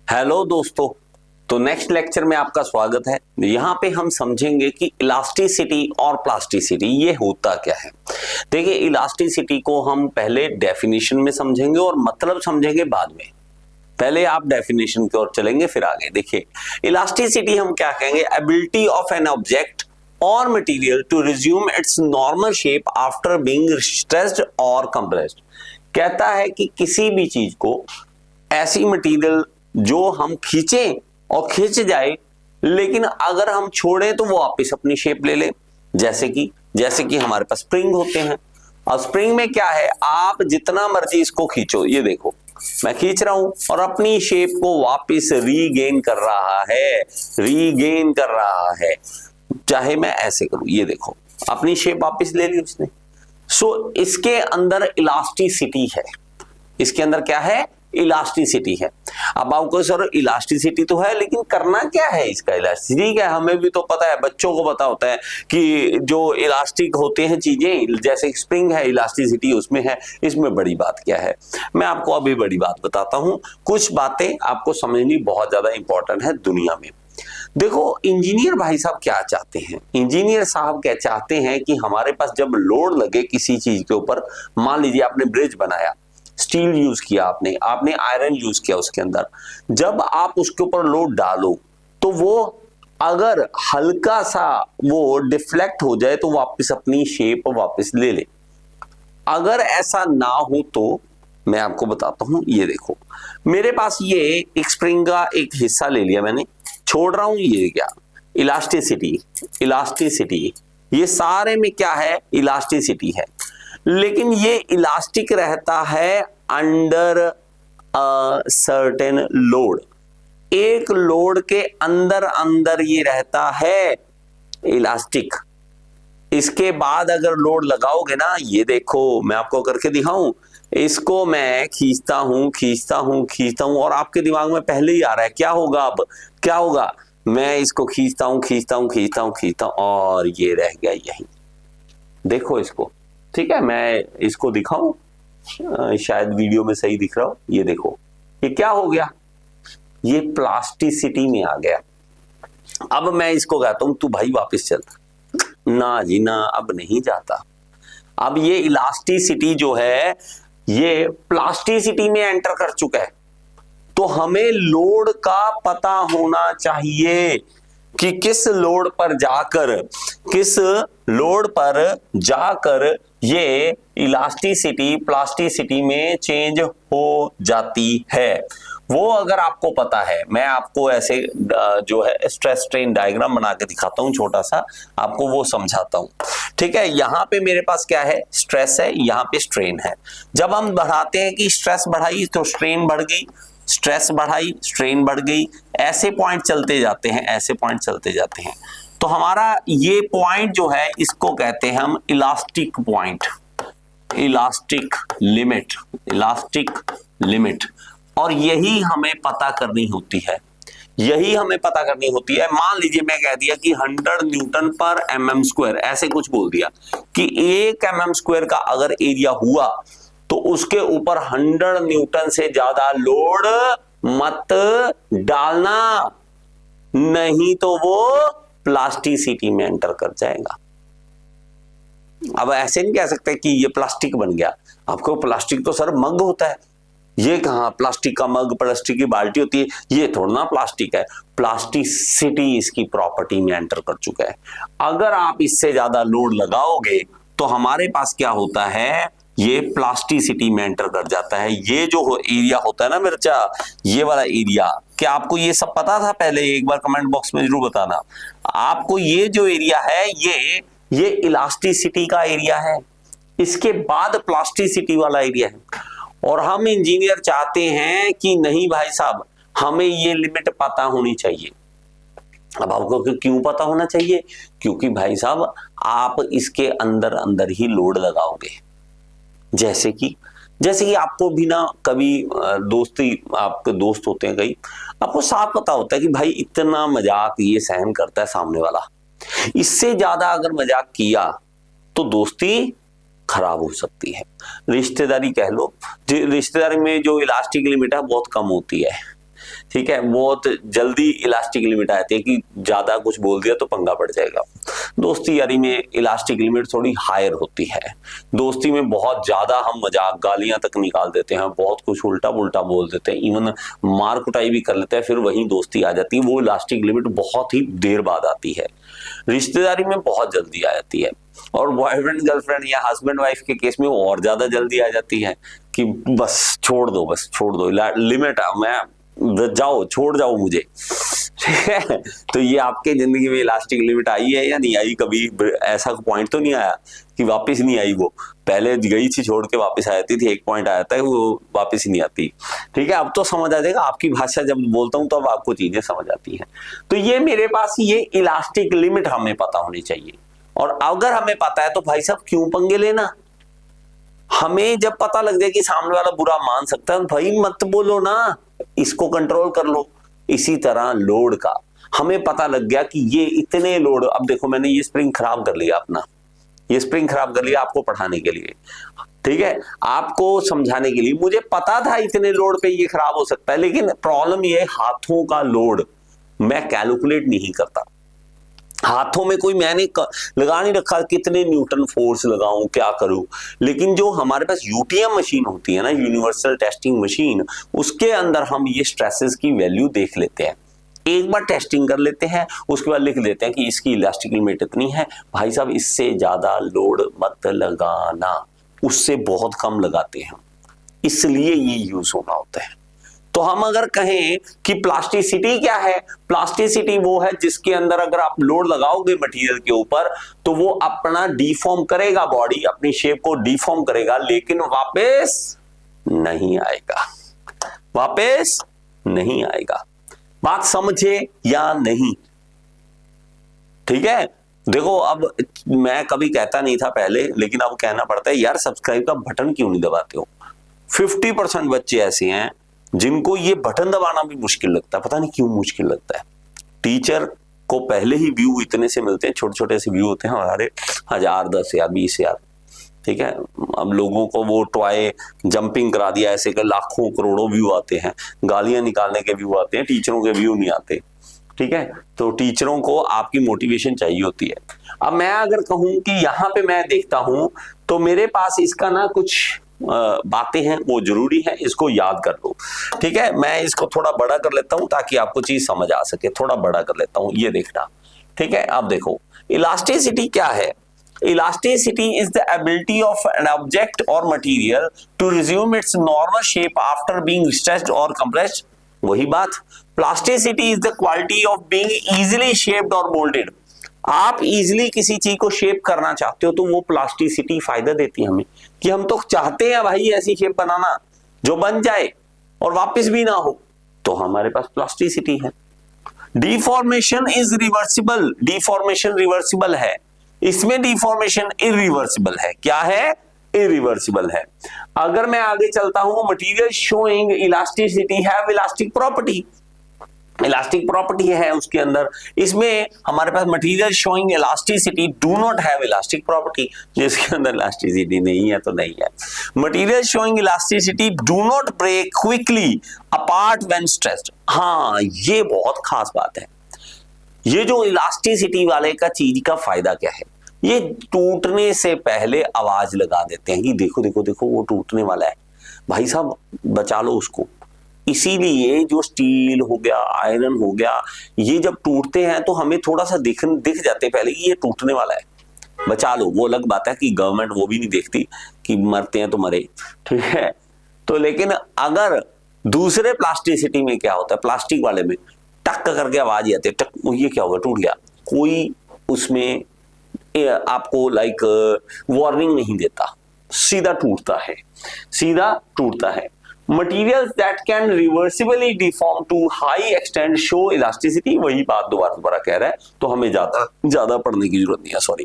Hello दोस्तों, तो next lecture में आपका स्वागत है। यहाँ पे हम समझेंगे कि इलास्टिसिटी और प्लास्टिसिटी ये होता क्या है। देखिए, इलास्टिसिटी को हम पहले डेफिनेशन में समझेंगे और मतलब समझेंगे बाद में। पहले आप डेफिनेशन की ओर चलेंगे फिर आगे। देखिए, इलास्टिसिटी हम क्या कहेंगे, एबिलिटी ऑफ एन ऑब्जेक्ट और material to resume its normal shape after being stressed और कंप्रेस्ड। कहता है कि किसी भी चीज को, ऐसी मटेरियल जो हम खींचें और खींच जाए, लेकिन अगर हम छोड़ें तो वो वापस अपनी शेप ले ले। जैसे कि हमारे पास स्प्रिंग होते हैं, और स्प्रिंग में क्या है, आप जितना मर्जी इसको खींचो, ये देखो मैं खींच रहा हूं और अपनी शेप को वापस रीगेन कर रहा है। चाहे मैं ऐसे करूं, ये देखो अपनी शेप वापस ले ली उसने। सो इसके अंदर इलास्टिसिटी है। इसके अंदर क्या है, इलास्टिसिटी है। अब आपको सर इलास्टिसिटी तो है, लेकिन करना क्या है इसका, इलास्टिसिटी क्या है हमें भी तो पता है, बच्चों को पता होता है कि जो इलास्टिक होते हैं चीजें, जैसे स्प्रिंग है इलास्टिसिटी उसमें है। इसमें बड़ी बात क्या है, मैं आपको अभी बड़ी बात बताता हूं। कुछ बातें आपको समझनी बहुत ज्यादा इंपॉर्टेंट है दुनिया में। देखो, इंजीनियर भाई साहब क्या चाहते हैं, इंजीनियर साहब क्या चाहते हैं कि हमारे पास जब लोड लगे किसी चीज के ऊपर, मान लीजिए आपने ब्रिज बनाया, स्टील यूज किया, आपने आयरन यूज किया उसके अंदर, जब आप उसके ऊपर लोड डालो तो वो अगर हल्का सा वो डिफ्लेक्ट हो जाए तो वापस अपनी शेप वापस ले ले। अगर ऐसा ना हो तो मैं आपको बताता हूं, ये देखो मेरे पास ये एक स्प्रिंग का एक हिस्सा ले लिया मैंने, छोड़ रहा हूं, ये क्या, इलास्टिसिटी, ये सारे में क्या है, इलास्टिसिटी है। लेकिन ये इलास्टिक रहता है अंडर अ सर्टेन लोड। एक लोड के अंदर ये रहता है इलास्टिक। इसके बाद अगर लोड लगाओगे ना, ये देखो मैं आपको करके दिखाऊं, इसको मैं खींचता हूं और आपके दिमाग में पहले ही आ रहा है क्या होगा, अब क्या होगा, मैं इसको खींचता हूं और ये रह गया यहीं। देखो इसको, ठीक है, मैं इसको दिखाऊं, शायद वीडियो में सही दिख रहा हो, ये देखो ये क्या हो गया, ये प्लास्टिसिटी में आ गया। अब मैं इसको कहता हूं तू भाई वापस चल, ना जी ना, अब नहीं जाता। अब ये इलास्टिसिटी जो है ये प्लास्टिसिटी में एंटर कर चुका है। तो हमें लोड का पता होना चाहिए कि किस लोड पर जाकर ये इलास्टिसिटी प्लास्टिसिटी में चेंज हो जाती है। वो अगर आपको पता है, मैं आपको ऐसे जो है स्ट्रेस स्ट्रेन डायग्राम बना के दिखाता हूं छोटा सा, आपको वो समझाता हूं। ठीक है, यहां पे मेरे पास क्या है, स्ट्रेस है, यहां पे स्ट्रेन है। जब हम बढ़ाते हैं कि स्ट्रेस बढ़ाई तो स्ट्रेन बढ़ गई, स्ट्रेस बढ़ाई स्ट्रेन बढ़ गई, ऐसे पॉइंट चलते जाते हैं। तो हमारा ये पॉइंट जो है इसको कहते हैं हम इलास्टिक पॉइंट, इलास्टिक लिमिट। और यही हमें पता करनी होती है, मान लीजिए मैं कह दिया कि 100 न्यूटन पर mm स्क्वायर, ऐसे कुछ बोल दिया कि 1 mm स्क्वायर का अगर एरिया हुआ तो उसके ऊपर 100 न्यूटन से ज्यादा लोड मत डालना, नहीं तो वो प्लास्टिसिटी में एंटर कर जाएगा। अब ऐसे नहीं कह सकते कि ये प्लास्टिक बन गया। आपको प्लास्टिक तो सर मग होता है, ये कहां प्लास्टिक का मग, प्लास्टिक की बाल्टी होती है, ये थोड़ा ना प्लास्टिक है। प्लास्टिसिटी इसकी प्रॉपर्टी में एंटर कर चुका है। अगर आप इससे ज्यादा लोड लगाओगे तो हमारे पास क्या होता है, ये प्लास्टिसिटी में एंटर कर जाता है। ये जो एरिया होता है ना मिर्चा, ये वाला एरिया, क्या आपको ये सब पता था पहले, एक बार कमेंट बॉक्स में जरूर बताना। आपको ये जो एरिया है ये इलास्टिसिटी का एरिया है, इसके बाद प्लास्टिसिटी वाला एरिया है। और हम इंजीनियर चाहते हैं कि नहीं भाई साहब, हमें ये लिमिट पता होनी चाहिए। अब आपको क्यों पता होना चाहिए, क्योंकि भाई साहब आप इसके अंदर ही लोड लगाओगे। जैसे कि आपको भी ना कभी आपके दोस्त होते हैं, कई आपको साफ पता होता है कि भाई इतना मजाक ये सहन करता है सामने वाला, इससे ज्यादा अगर मजाक किया तो दोस्ती खराब हो सकती है। रिश्तेदारी कह लो, रिश्तेदारी में जो इलास्टिक लिमिट है बहुत कम होती है, ठीक है, बहुत जल्दी इलास्टिक लिमिट आ जाती है कि ज्यादा कुछ बोल दिया तो पंगा पड़ जाएगा। दोस्ती यारी में इलास्टिक लिमिट थोड़ी हायर होती है। दोस्ती में बहुत ज्यादा हम मजाक गालियां तक निकाल देते हैं, बहुत कुछ उल्टा पुल्टा बोल देते हैं, इवन मार कुटाई भी कर लेते हैं, फिर वही दोस्ती आ जाती है। वो इलास्टिक लिमिट बहुत ही देर बाद आती है। रिश्तेदारी में बहुत जल्दी आ जाती है, और बॉयफ्रेंड गर्लफ्रेंड या हस्बैंड वाइफ के केस में और ज्यादा जल्दी आ जाती है कि बस छोड़ दो, लिमिट मैं जाओ, छोड़ जाओ मुझे। ठीक है, तो ये आपके जिंदगी में इलास्टिक लिमिट आई है या नहीं आई? कभी ऐसा पॉइंट तो नहीं आया कि वापस नहीं आई? वो पहले गई थी छोड़ के वापस आ जाती थी, एक पॉइंट आया था वो वापस ही नहीं आती। ठीक है, अब तो समझ आ जाएगा, आपकी भाषा जब बोलता हूं तो अब आपको चीजें समझ आती हैं। तो ये मेरे पास ये इलास्टिक लिमिट हमें पता होनी चाहिए, और अगर हमें पता है तो भाई साहब क्यों पंगे लेना? हमें जब पता लग जाए कि सामने वाला बुरा मान सकता है, भाई मत बोलो ना, इसको कंट्रोल कर लो। इसी तरह लोड का हमें पता लग गया कि ये इतने लोड, अब देखो मैंने ये स्प्रिंग खराब कर लिया अपना, ये स्प्रिंग खराब कर लिया आपको पढ़ाने के लिए, ठीक है, आपको समझाने के लिए। मुझे पता था इतने लोड पे ये खराब हो सकता है, लेकिन प्रॉब्लम ये है हाथों का लोड मैं कैलकुलेट नहीं करता। हाथों में कोई मैंने लगा नहीं रखा कितने न्यूटन फोर्स लगाऊं, क्या करूं। लेकिन जो हमारे पास यूटीएम मशीन होती है ना, यूनिवर्सल टेस्टिंग मशीन, उसके अंदर हम ये स्ट्रेसेस की वैल्यू देख लेते हैं। एक बार टेस्टिंग कर लेते हैं, उसके बाद लिख देते हैं कि इसकी इलास्टिक लिमिट इतनी है, भाई साहब इससे ज्यादा लोड मत लगाना, उससे बहुत कम लगाते हैं, इसलिए ये यूज होना होता है। तो हम अगर कहें कि प्लास्टिसिटी क्या है, प्लास्टिसिटी वो है जिसके अंदर अगर आप लोड लगाओगे मटेरियल के ऊपर तो वो अपना डिफॉर्म करेगा, बॉडी अपनी शेप को डिफॉर्म करेगा, लेकिन वापस नहीं आएगा, वापस नहीं आएगा। बात समझे या नहीं? ठीक है, देखो अब मैं कभी कहता नहीं था पहले, लेकिन अब कहना पड़ता है, यार सब्सक्राइब का बटन क्यों नहीं दबाते हो? 50% बच्चे ऐसे हैं जिनको ये बटन दबाना भी मुश्किल लगता है, पता नहीं क्यों मुश्किल लगता है। टीचर को पहले ही व्यू इतने से मिलते हैं, छोटे छोटे से व्यू होते हैं हमारे, 1000 10,000 20,000, ठीक है। अब लोगों को वो टॉय जंपिंग करा दिया, ऐसे कर लाखों करोड़ों व्यू आते हैं, गालियां निकालने के व्यू आते हैं, टीचरों के व्यू नहीं आते, ठीक है। तो टीचरों को आपकी मोटिवेशन चाहिए होती है। अब मैं अगर कहूं कि यहाँ पे मैं देखता हूं तो मेरे पास इसका ना कुछ बातें हैं, वो जरूरी है, इसको याद कर लो, ठीक है। मैं इसको थोड़ा बड़ा कर लेता हूं ताकि आपको चीज समझ आ सके, थोड़ा बड़ा कर लेता हूं, ये देखना, ठीक है। अब देखो इलास्टिसिटी क्या है। Elasticity is the ability of an object और material to resume its normal shape after being stretched और कंप्रेस्ड। वही बात, plasticity is the quality of being easily shaped और मोल्डेड। आप इजीली किसी चीज को शेप करना चाहते हो तो वो प्लास्टिसिटी फायदा देती है हमें, कि हम तो चाहते हैं भाई ऐसी शेप बनाना जो बन जाए और वापस भी ना हो, तो हमारे पास प्लास्टिसिटी है। Deformation is reversible, deformation reversible है, इसमें डिफॉर्मेशन इरिवर्सिबल है। क्या है? इरिवर्सिबल है। अगर मैं आगे चलता हूं, material showing elasticity have elastic property, elastic property है उसके अंदर, इसमें हमारे पास material showing elasticity do not have elastic property, जिसके अंदर इलास्टिसिटी नहीं है तो नहीं है। Material showing elasticity do not break quickly apart when stressed. हाँ, ये बहुत खास बात है। ये जो इलास्टिसिटी वाले का चीज का फायदा क्या है, ये टूटने से पहले आवाज लगा देते हैं कि देखो देखो देखो वो टूटने वाला है, भाई साहब बचा लो उसको। इसीलिए जो स्टील हो गया, आयरन हो गया, ये जब टूटते हैं तो हमें थोड़ा सा दिख जाते पहले कि ये टूटने वाला है, बचा लो। वो अलग बात है कि गवर्नमेंट वो भी नहीं देखती कि मरते हैं तो मरे, ठीक है। तो लेकिन अगर दूसरे प्लास्टिसिटी में क्या होता है, प्लास्टिक वाले में टक करके आवाज आती है, टक, ये क्या होगा, टूट गया, कोई उसमें आपको लाइक वार्निंग नहीं देता, सीधा टूटता है, सीधा टूटता है। Materials that can reversibly deform to high extent show elasticity, वही बात दोबारा कह रहा है, तो हमें ज्यादा पढ़ने की जरूरत नहीं है। सॉरी,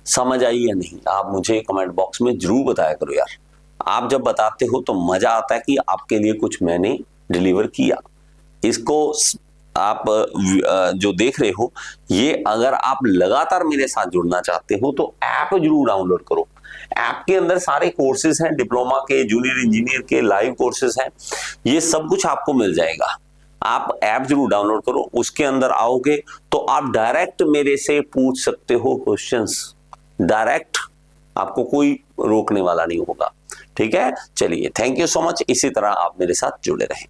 समझ आई या नहीं? आप मुझे कमेंट बॉक्स में जरूर बताया करो यार। आप जब बताते हो तो मजा आता है कि आपके लिए कुछ मैंने डिलीवर किया। इसको आप जो देख रहे हो, ये अगर आप लगातार मेरे साथ जुड़ना चाहते हो तो ऐप जरूर डाउनलोड करो। ऐप के अंदर सारे कोर्सेज हैं, डिप्लोमा के, जूनियर इंजीनियर के, लाइव कोर्सेज हैं, ये सब कुछ आपको मिल जाएगा। आप ऐप जरूर डाउनलोड करो, उसके अंदर आओगे तो आप डायरेक्ट मेरे से पूछ सकते हो क्वेश्चंस, डायरेक्ट, आपको कोई रोकने वाला नहीं होगा। ठीक है, चलिए, थैंक यू सो मच। इसी तरह आप मेरे साथ जुड़े रहें।